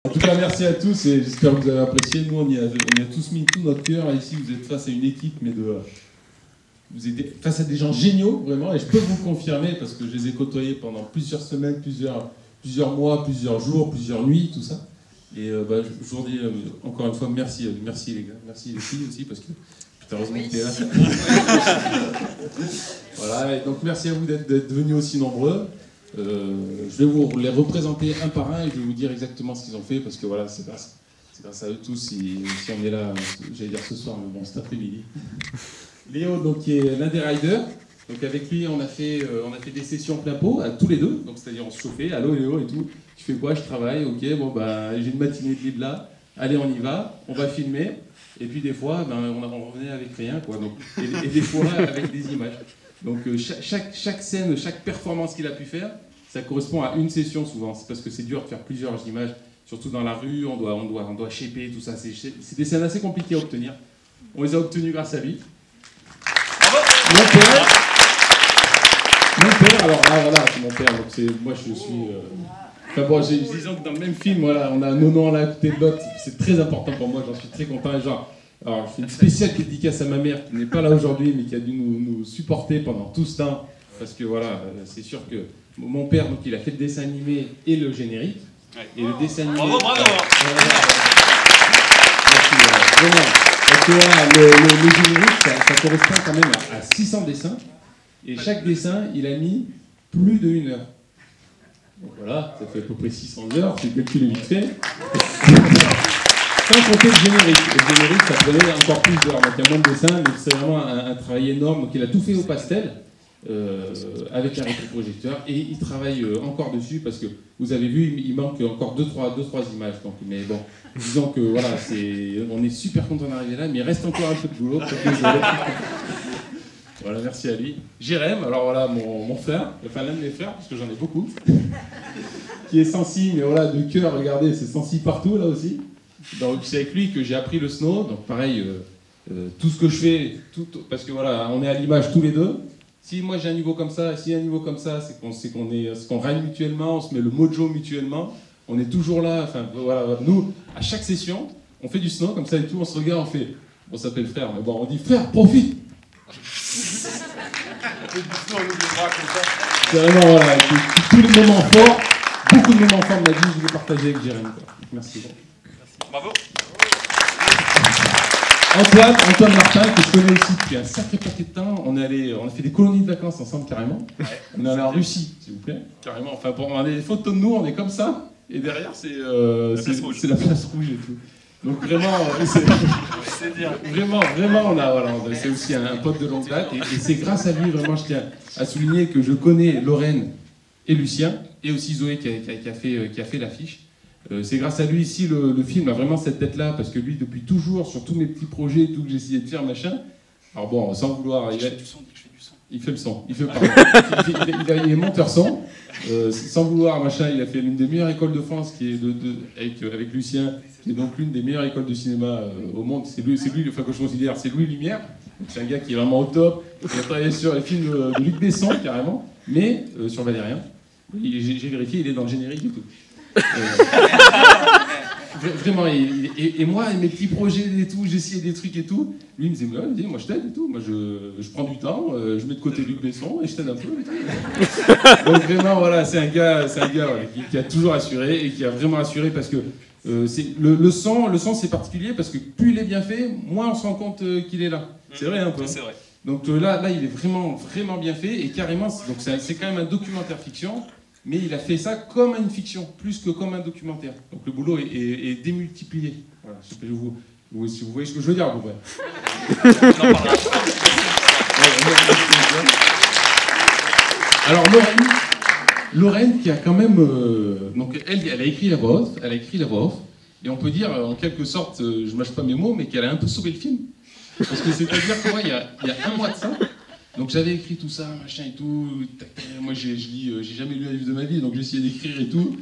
En tout cas, merci à tous et j'espère que vous avez apprécié. Nous, on y a tous mis tout notre cœur. Ici, vous êtes face à une équipe, mais vous êtes face à des gens géniaux, vraiment. Et je peux vous confirmer, parce que je les ai côtoyés pendant plusieurs semaines, plusieurs mois, plusieurs jours, plusieurs nuits, tout ça. Et je vous dis encore une fois, merci les gars. Merci les filles aussi, parce que putain, heureusement que t'es là. Voilà, et donc merci à vous d'être venus aussi nombreux. Je vais vous les représenter un par un et je vais vous dire exactement ce qu'ils ont fait parce que voilà, c'est grâce à eux tous si on est là, j'allais dire ce soir, mais bon, cet après-midi. Léo, donc, qui est l'un des riders, donc avec lui on a fait des sessions plein pot, à tous les deux, donc c'est-à-dire on se chauffait, allô Léo et tout, tu fais quoi, je travaille, ok, bon bah j'ai une matinée de libre là, allez on y va, on va filmer, et puis des fois on revenait avec rien, quoi, donc, et des fois avec des images. Donc chaque scène, chaque performance qu'il a pu faire, ça correspond à une session souvent. C'est parce que c'est dur de faire plusieurs images, surtout dans la rue, on doit shaper, tout ça. C'est des scènes assez compliquées à obtenir. On les a obtenues grâce à lui. Mon père, alors là, voilà, c'est mon père, donc moi je suis... Enfin bon, disons que dans le même film, voilà, on a Nonan là à côté de l'autre, c'est très important pour moi, j'en suis très content. Et genre, alors, je fais une spéciale dédicace à ma mère qui n'est pas là aujourd'hui, mais qui a dû nous supporter pendant tout ce temps. Parce que voilà, c'est sûr que mon père, donc, il a fait le dessin animé et le générique. Et le dessin animé. Bravo, bravo! Merci, vraiment. Parce que voilà, le générique, ça correspond quand même à 600 dessins. Et chaque dessin, il a mis plus de 1 heure. Donc voilà, ça fait à peu près 600 heures, c'est calculé vite fait. Sans compter le générique. Le générique, ça prenait encore plus d'heures. Donc il y a moins de dessins, mais c'est vraiment un travail énorme. Donc il a tout fait au pastel, avec un rétroprojecteur. Et il travaille encore dessus, parce que vous avez vu, il manque encore 2-3 images. Donc, mais bon, disons que voilà, on est super content d'arriver là, mais il reste encore un peu de boulot. Voilà, merci à lui. Jérém, alors voilà, mon frère, enfin l'un de mes frères, parce que j'en ai beaucoup, qui est sensi, mais voilà, de cœur, regardez, c'est sensi partout là aussi. Donc c'est avec lui que j'ai appris le snow, donc pareil, tout ce que je fais, parce que voilà, on est à l'image tous les deux. Si moi j'ai un niveau comme ça, s'il y a un niveau comme ça, c'est qu'on règne mutuellement, on se met le mojo mutuellement, on est toujours là, enfin voilà, nous, à chaque session, on fait du snow comme ça et tout, on se regarde, on s'appelle frère, mais bon, on dit frère, profite. C'est vraiment voilà, tous les moments forts, beaucoup de moments forts de ma vie, je vais partager avec Jérémy. Merci. Bravo. Antoine Martin, que je connais aussi depuis un sacré paquet de temps, on a fait des colonies de vacances ensemble carrément. On est allé en Russie, s'il vous plaît, carrément. Enfin, on a des photos de nous, on est comme ça, et derrière c'est la place rouge et tout. Donc vraiment, vraiment, c'est aussi un pote de longue date, et c'est grâce à lui, vraiment, je tiens à souligner que je connais Lorraine et Lucien, et aussi Zoé qui a fait l'affiche. C'est grâce à lui ici, le film a vraiment cette tête-là, parce que lui, depuis toujours, sur tous mes petits projets, tout que j'ai essayé de faire, machin, alors bon, sans vouloir... Il fait le son, il est monteur son, sans vouloir, machin, il a fait l'une des meilleures écoles de France, qui est avec Lucien, qui est donc l'une des meilleures écoles de cinéma au monde. C'est lui, enfin que je considère, c'est Louis Lumière. C'est un gars qui est vraiment au top. Il a travaillé sur les films de Luc Besson carrément, mais sur Valérien. J'ai vérifié, il est dans le générique et tout. Vraiment, et moi, mes petits projets et tout, j'essayais des trucs et tout. Lui, il me disait, moi je t'aide et tout. Moi, je prends du temps, je mets de côté Luc Besson et je t'aide un peu. Et tout. Donc vraiment, voilà, c'est un gars voilà, qui a toujours assuré et qui a vraiment assuré parce que le son, c'est particulier parce que plus il est bien fait, moins on se rend compte qu'il est là. C'est vrai un peu. C'est vrai. Donc là, il est vraiment bien fait et carrément, donc c'est quand même un documentaire fiction. Mais il a fait ça comme une fiction, plus que comme un documentaire. Donc le boulot est démultiplié. Voilà, si vous voyez ce que je veux dire, à peu près. Alors Lorraine qui a quand même... donc elle a écrit la voix off, et on peut dire, en quelque sorte, je mâche pas mes mots, mais qu'elle a un peu sauvé le film. Parce que c'est-à-dire que moi, il y a un mois de ça, donc j'avais écrit tout ça, machin et tout. Moi j'ai jamais lu un livre de ma vie, donc j'ai essayé d'écrire et tout.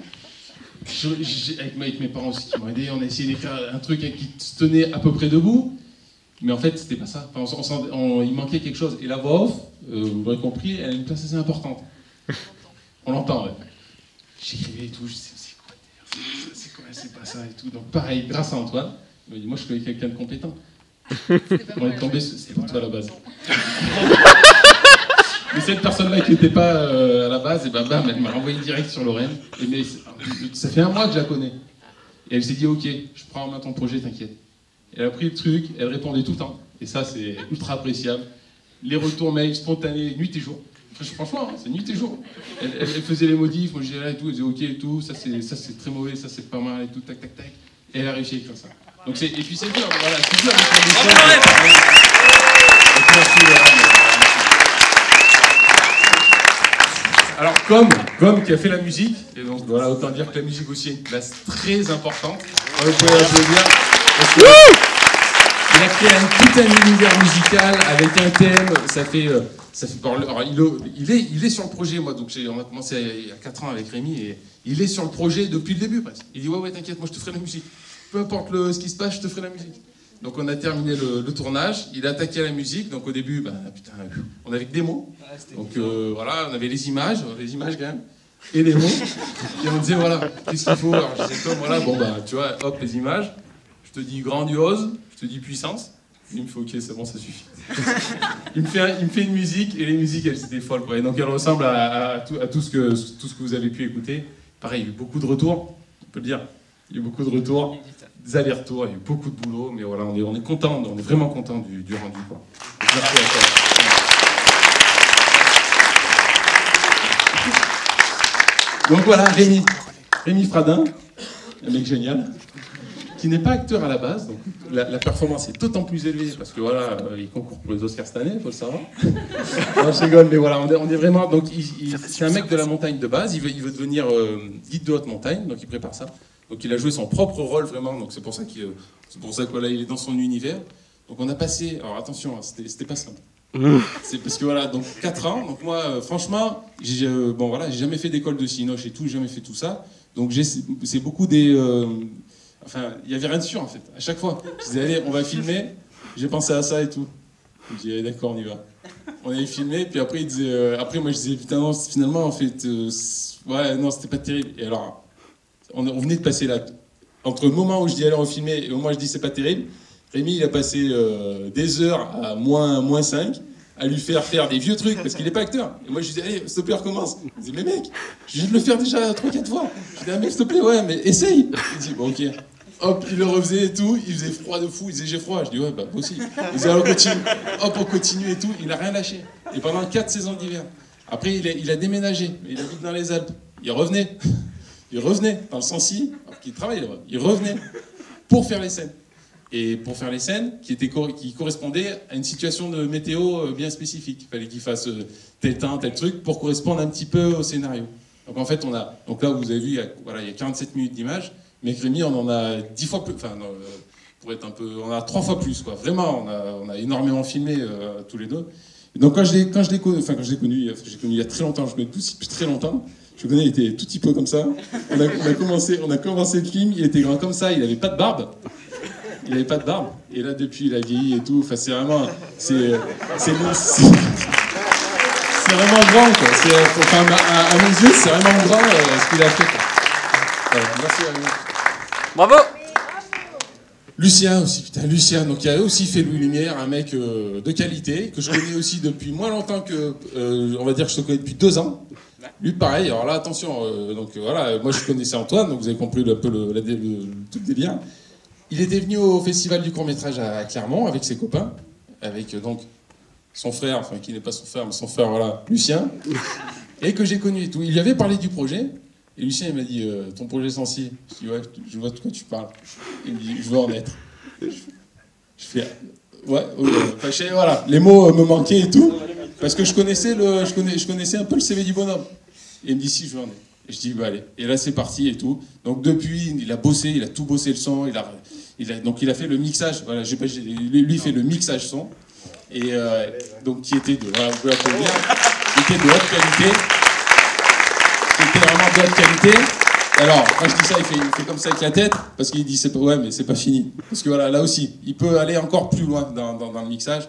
Avec mes parents aussi qui m'ont aidé, on a essayé d'écrire un truc qui se tenait à peu près debout. Mais en fait c'était pas ça. Enfin, il manquait quelque chose. Et la voix off, vous l'aurez compris, elle a une place assez importante. On l'entend, ouais. J'écrivais et tout, je sais c'est quoi ouais, c'est pas ça et tout. Donc pareil, grâce à Antoine, il m'a dit, moi je connais quelqu'un de compétent. On est tombé, c'est tout à la base. Mais cette personne-là qui n'était pas à la base, et ben bam, elle m'a renvoyé direct sur Lorraine. Et mais ça fait un mois que je la connais. Et elle s'est dit, ok, je prends en main ton projet, t'inquiète. Elle a pris le truc, elle répondait tout le temps. Et ça, c'est ultra appréciable. Les retours mails spontanés, nuit et jour. Franchement, hein, c'est nuit et jour. Elle faisait les modifs, moi je disais là et tout, elle disait ok et tout, ça c'est très mauvais, ça c'est pas mal et tout, tac tac tac. Et elle a réussi à écrire ça. Donc et puis c'est dur, voilà, c'est dur de faire des choses. Merci, alors comme qui a fait la musique, et donc voilà, autant dire que la musique aussi est une place très importante. Vous pouvez l'applaudir. Il a créé tout un univers musical avec un thème, ça fait alors, il est sur le projet, moi, donc on a commencé il y a 4 ans avec Rémi, et il est sur le projet depuis le début presque. Il dit ouais t'inquiète, moi je te ferai la musique. Peu importe ce qui se passe, je te ferai la musique. Donc on a terminé le tournage, il a attaqué à la musique, donc au début, putain, on avait que des mots. Donc voilà, on avait les images quand même, et les mots. Et on disait voilà, qu'est-ce qu'il faut? Alors je disais comme voilà, bon tu vois, hop les images, je te dis grandiose, je te dis puissance. Il me fait ok, c'est bon, ça suffit. il me fait une musique, et les musiques, elles étaient folles, quoi. Et donc elle ressemble à tout ce que vous avez pu écouter. Pareil, il y a eu beaucoup de retours, on peut le dire. Il y a eu beaucoup de retours, des allers-retours, il y a eu beaucoup de boulot, mais voilà, on est content, on est vraiment content du rendu, quoi. Donc, merci à toi. Donc voilà, Rémi Fradin, un mec génial, qui n'est pas acteur à la base, donc la performance est d'autant plus élevée parce que voilà, il concourt pour les Oscars cette année, il faut le savoir. Non, je rigole, mais voilà, on est vraiment. Donc, c'est un mec de la montagne de base, il veut devenir guide de haute montagne, donc il prépare ça. Donc il a joué son propre rôle vraiment, donc c'est pour ça que voilà, il est dans son univers. Donc on a passé, alors attention, hein, c'était pas simple. C'est parce que voilà, donc 4 ans, donc moi, franchement, j'ai jamais fait d'école de cinoche et tout, j'ai jamais fait tout ça. Donc c'est beaucoup des. Enfin, il n'y avait rien de sûr en fait, à chaque fois. Je disais, allez, on va filmer, j'ai pensé à ça et tout. Je disais, d'accord, on y va. On avait filmé, puis après, moi je disais, putain, non, finalement, en fait, ouais, non, c'était pas terrible. Et alors, on venait de passer là, entre le moment où je dis, allez, on va filmer, et au moment où je dis, c'est pas terrible, Rémi, il a passé des heures à moins 5, à lui faire des vieux trucs, parce qu'il n'est pas acteur. Et moi, je disais, allez, s'il te plaît, recommence. Il disait, mais mec, je viens de le faire déjà 3-4 fois. Je disais, ah, mec, s'il te plaît, ouais, mais essaye. Il dit, bon, ok. Hop, il le refaisait et tout, il faisait froid de fou, il disait j'ai froid, je dis ouais, moi aussi. Il disait alors on continue, hop, on continue et tout, il n'a rien lâché. Et pendant 4 saisons d'hiver. Après, il a déménagé, il habite dans les Alpes. Il revenait dans le Sancy, alors qu'il travaillait là-bas, il revenait pour faire les scènes. Et pour faire les scènes qui correspondaient à une situation de météo bien spécifique. Il fallait qu'il fasse tel temps, tel truc pour correspondre un petit peu au scénario. Donc en fait, donc là, vous avez vu, il y a 47 minutes d'image. Mais Rémi, on en a 10 fois plus, enfin, pour être un peu, on en a 3 fois plus, quoi. Vraiment, on a énormément filmé tous les deux. Et donc quand je l'ai connu, j'ai connu il y a très longtemps, je connais tous depuis très longtemps. Je connais, il était tout petit peu comme ça. On a commencé le film, il était grand comme ça, il n'avait pas de barbe. Et là, depuis, il a vieilli et tout. Enfin, c'est vraiment, c'est vraiment grand, quoi. Enfin, à mes yeux, c'est vraiment grand ce qu'il a fait, quoi. Voilà, merci à vous. Bravo. Lucien aussi, putain, Lucien, donc il a aussi fait Louis Lumière, un mec de qualité, que je connais aussi depuis moins longtemps que, on va dire que je te connais depuis 2 ans. Lui, pareil, alors là, attention, donc voilà, moi je connaissais Antoine, donc vous avez compris un peu tout le délire. Il était venu au festival du court-métrage à Clermont avec ses copains, avec donc son frère, enfin qui n'est pas son frère, mais son frère, voilà, Lucien, et que j'ai connu et tout. Il lui avait parlé du projet. Et Lucien, il m'a dit, ton projet Sancy. Je dis, ouais, je vois de quoi tu parles. Il me dit, je veux en être. Je fais, ouais, enfin, voilà, les mots me manquaient et tout, parce que je connaissais un peu le CV du bonhomme. Et il me dit, si, je veux en être. Et je dis, bah allez. Et là, c'est parti et tout. Donc depuis, il a tout bossé le son, donc il a fait le mixage, voilà, lui, il fait le mixage son, et donc qui était de, voilà, vous pouvez applaudir, qui était de haute qualité. C'était vraiment de haute qualité. Alors, quand je dis ça, il fait comme ça avec la tête, parce qu'il dit, ouais, mais c'est pas fini. Parce que voilà, là aussi, il peut aller encore plus loin dans le mixage.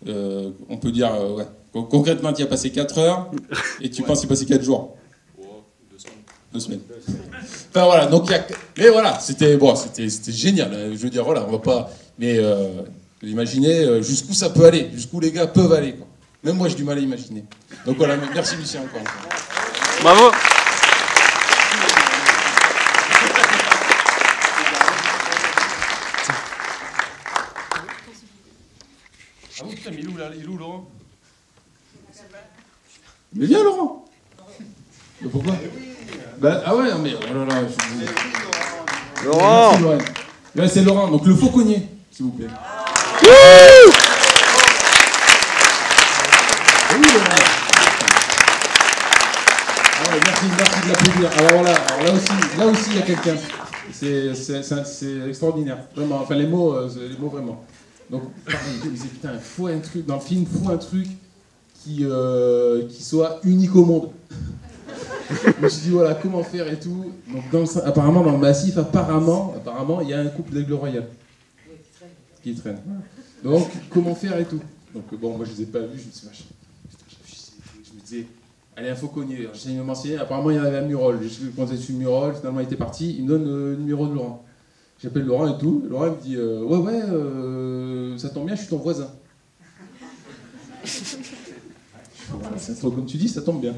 On peut dire, ouais. Concrètement, tu y as passé 4 heures, et tu penses y passer 4 jours. 2 semaines. Enfin voilà, donc mais voilà, c'était génial. Je veux dire, voilà, on va pas. Mais imaginez jusqu'où ça peut aller, jusqu'où les gars peuvent aller, quoi. Même moi, j'ai du mal à imaginer. Donc voilà, merci Lucien encore. Bravo. Ah oui, putain, mais il est où Laurent? Mais viens Laurent. Mais pourquoi? Bah, ah ouais, non, mais oh là là, Laurent. Merci, Laurent. Là, c'est Laurent, donc le fauconnier, s'il vous plaît. Oui, Laurent. Ah ouais, merci de l'applaudir. Alors voilà, là aussi il y a quelqu'un. C'est extraordinaire, vraiment. Enfin les mots vraiment. Donc pareil, je me disais putain, faut un truc dans le film, faut un truc qui soit unique au monde. Je me suis dit voilà comment faire et tout. Donc apparemment dans le massif, apparemment il y a un couple d'aigle royal qui traîne. Donc comment faire et tout. Donc bon, moi je les ai pas vus, je me suis dit, je me disais allez, un fauconnier. Alors, j'essayais de m'enseigner, apparemment il y en avait un Murol. J'ai commencé sur Murol, finalement il était parti, il me donne le numéro de Laurent. J'appelle Laurent et tout. Laurent me dit ouais, ça tombe bien, je suis ton voisin. Comme tu dis, ça tombe bien.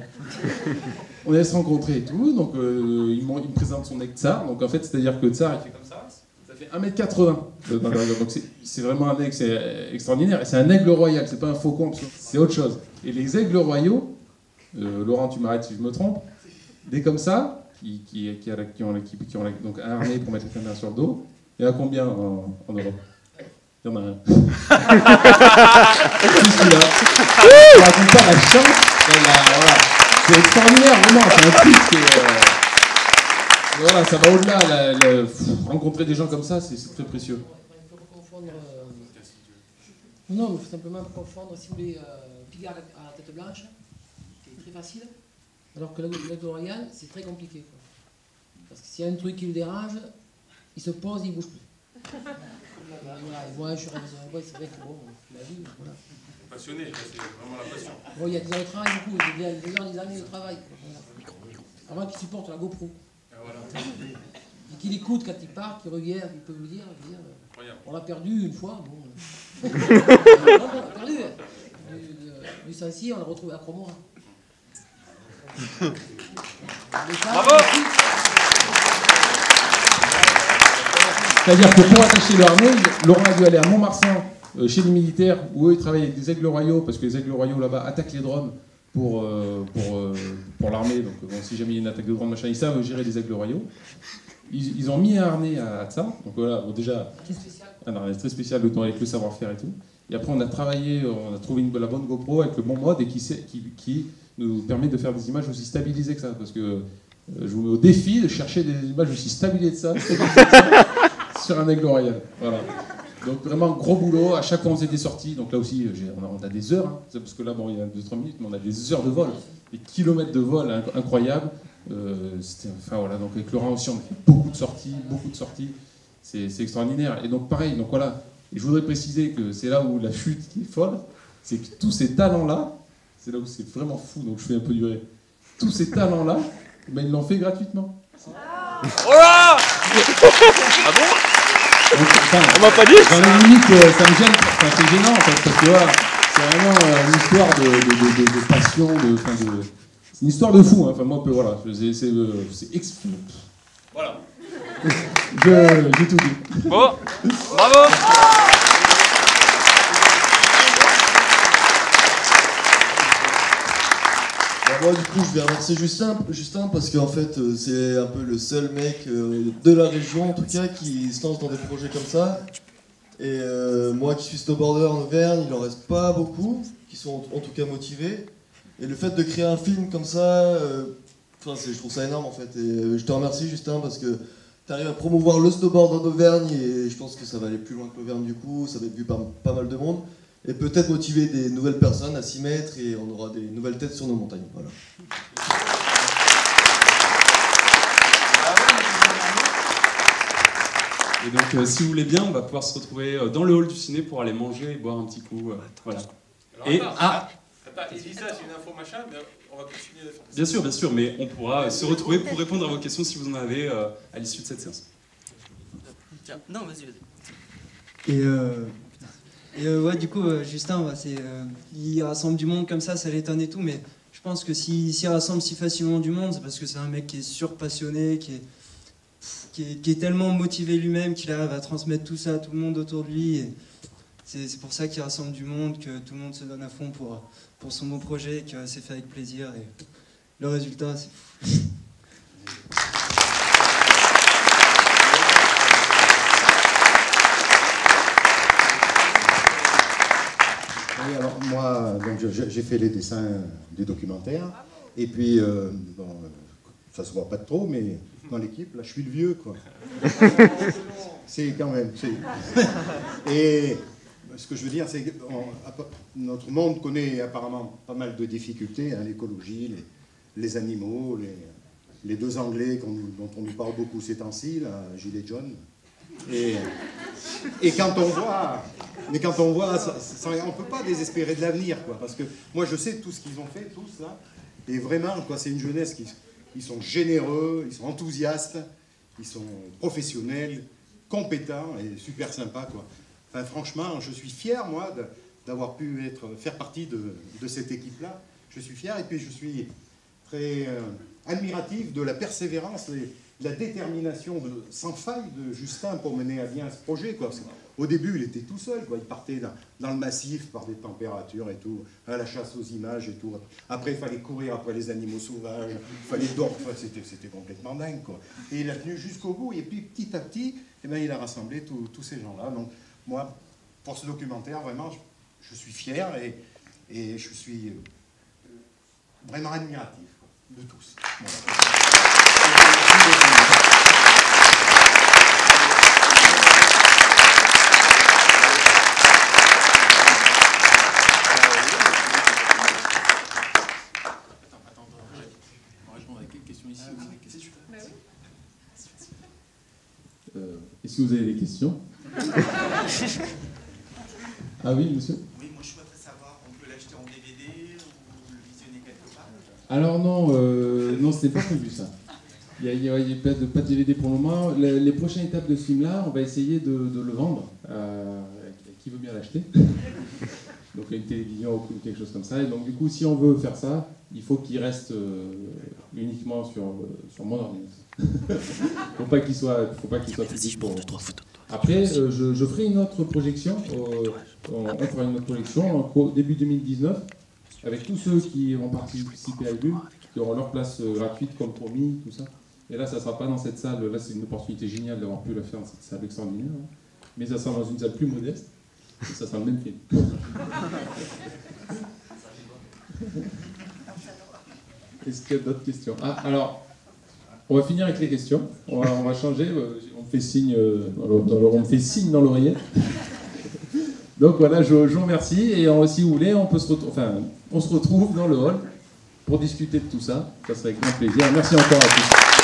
On allait se rencontrer et tout, donc il me présente son aigle tsar. Donc en fait, c'est-à-dire que tsar il fait comme ça fait 1m80. Donc c'est vraiment un aigle, c'est extraordinaire. Et c'est un aigle royal, c'est pas un faucon, c'est autre chose. Et les aigles royaux, Laurent, tu m'arrêtes si je me trompe, des comme ça, qui ont donc un harnais pour mettre les caméras sur le dos. Il y en a combien en Europe? Il y en a un. C'est celui-là. Je ne raconte pas la chance. Voilà. C'est extraordinaire, vraiment. C'est un truc. Voilà, ça va au-delà. Rencontrer des gens comme ça, c'est très précieux. Il faut confondre. Non, il faut simplement confondre, si vous voulez, Pigalle à la tête blanche, qui est très facile, alors que l'aigle royal, c'est très compliqué, quoi. Parce que s'il y a un truc qui le dérange, il se pose, il ne bouge plus. Voilà, et moi, je suis réalisé. Ouais, c'est vrai que bon, la vie, voilà. Passionné, c'est vraiment la passion. Bon, il y a des heures de travail, beaucoup, il y a des heures, des années de travail. Voilà. Avant qu'il supporte la GoPro. Voilà. Et qu'il écoute quand il part, qu'il revient, il peut me dire, on l'a perdu une fois, bon. On l'a perdu. Du Saint-Cyr, on l'a retrouvé à Cromois. Bravo. C'est-à-dire que pour attacher le harnais, Laurent a dû aller à Mont-Marsan, chez les militaires, où eux ils travaillent avec des aigles royaux, parce que les aigles royaux là-bas attaquent les drones pour l'armée. Donc bon, si jamais il y a une attaque de drone, machin, ils savent gérer les aigles royaux. Ils ont mis un harnais à ça, donc voilà, bon, déjà un harnais très spécial avec le savoir-faire et tout. Et après on a travaillé, on a trouvé la bonne GoPro avec le bon mode et qui nous permet de faire des images aussi stabilisées que ça, parce que je vous mets au défi de chercher des images aussi stabilisées que ça sur un aigle royal. Voilà. Donc vraiment gros boulot, à chaque fois on faisait des sorties, donc là aussi on a des heures, hein, parce que là bon, il y a 2-3 minutes, mais on a des heures de vol, des kilomètres de vol incroyables. Enfin voilà, donc avec Laurent aussi on a fait beaucoup de sorties, c'est extraordinaire. Et donc pareil, donc voilà, et je voudrais préciser que c'est là où la chute qui est folle, c'est que tous ces talents-là, c'est là où c'est vraiment fou, donc je fais un peu durer. Tous ces talents-là, ben, ils l'ont fait gratuitement. Oh là. Ah bon? Donc, enfin, on m'a pas dit. Dans les limites, ça me gêne, enfin, c'est gênant en fait, parce que voilà, c'est vraiment une histoire de passion, c'est une histoire de fou, hein. Enfin moi, voilà, voilà. J'ai tout dit. Bon, bravo. Moi du coup je vais remercier Justin parce qu'en fait c'est un peu le seul mec de la région en tout cas qui se lance dans des projets comme ça. Et moi qui suis snowboarder en Auvergne, il en reste pas beaucoup qui sont en tout cas motivés. Et le fait de créer un film comme ça, je trouve ça énorme en fait. Et je te remercie Justin parce que tu arrives à promouvoir le snowboard en Auvergne et je pense que ça va aller plus loin que l'Auvergne du coup, ça va être vu par pas mal de monde. Et peut-être motiver des nouvelles personnes à s'y mettre et on aura des nouvelles têtes sur nos montagnes. Voilà. Et donc, si vous voulez bien, on va pouvoir se retrouver dans le hall du ciné pour aller manger et boire un petit coup. Voilà. Alors, Elisa, c'est une info machin, mais On va continuer à faire Bien sûr, mais on pourra se retrouver pour répondre à vos questions si vous en avez à l'issue de cette séance. Tiens, non, vas-y. Ouais, du coup, Justin, il rassemble du monde comme ça l'étonne et tout, mais je pense que s'il rassemble si facilement du monde, c'est parce que c'est un mec qui est surpassionné, qui est tellement motivé lui-même qu'il arrive à transmettre tout ça à tout le monde autour de lui. Et c'est pour ça qu'il rassemble du monde, que tout le monde se donne à fond pour son beau projet, que c'est fait avec plaisir. Et le résultat, c'est fou. Oui, alors moi, j'ai fait les dessins du documentaire, et puis, ça se voit pas trop, mais dans l'équipe, là, je suis le vieux, quoi. C'est quand même. Et ce que je veux dire, c'est que notre monde connaît apparemment pas mal de difficultés, hein, l'écologie, les animaux, les deux Anglais dont on nous parle beaucoup ces temps-ci, Gilles et John. Et quand on voit, on peut pas désespérer de l'avenir, quoi, parce que moi je sais tout ce qu'ils ont fait, tous là, et vraiment, quoi, c'est une jeunesse ils sont généreux, ils sont enthousiastes, ils sont professionnels, compétents et super sympas, quoi. Enfin, franchement, je suis fier, moi, d'avoir pu faire partie de cette équipe-là. Je suis fier, et puis je suis très admiratif de la persévérance et de la détermination sans faille de Justin pour mener à bien ce projet, quoi. Au début, il était tout seul, quoi. Il partait dans le massif par des températures et tout, à la chasse aux images et tout. Après, il fallait courir après les animaux sauvages, il fallait dormir, enfin, c'était complètement dingue, quoi. Et il a tenu jusqu'au bout, et puis petit à petit, eh bien, il a rassemblé tous ces gens-là. Donc, moi, pour ce documentaire, vraiment, je suis fier et je suis vraiment admiratif, quoi, de tous. Voilà. Est-ce que vous avez des questions? Ah oui, monsieur? Oui, moi je souhaiterais savoir, on peut l'acheter en DVD ou le visionner quelque part? Alors non, c'était pas prévu ça. Il n'y a pas de DVD pour le moment. Les prochaines étapes de ce film-là, on va essayer de le vendre. Qui veut bien l'acheter? Donc une télévision ou quelque chose comme ça. Et donc du coup, si on veut faire ça, il faut qu'il reste uniquement sur mon ordinateur. Faut pas qu'il soit public pour... Après, je ferai une autre projection. On fera une autre projection au début 2019 avec tous ceux qui vont participer à l'UBUM, qui auront leur place gratuite comme promis, tout ça. Et là, ça ne sera pas dans cette salle. Là, c'est une opportunité géniale d'avoir pu la faire dans cette salle extraordinaire. Mais ça sera dans une salle plus modeste. Et ça sera le même film. Est-ce qu'il y a d'autres questions? Ah, alors, on va finir avec les questions. On va changer. On me fait signe, on me fait signe dans l'oreillette. Donc voilà, je vous remercie. Et si vous voulez, on se retrouve dans le hall pour discuter de tout ça. Ça serait avec grand plaisir. Merci encore à tous.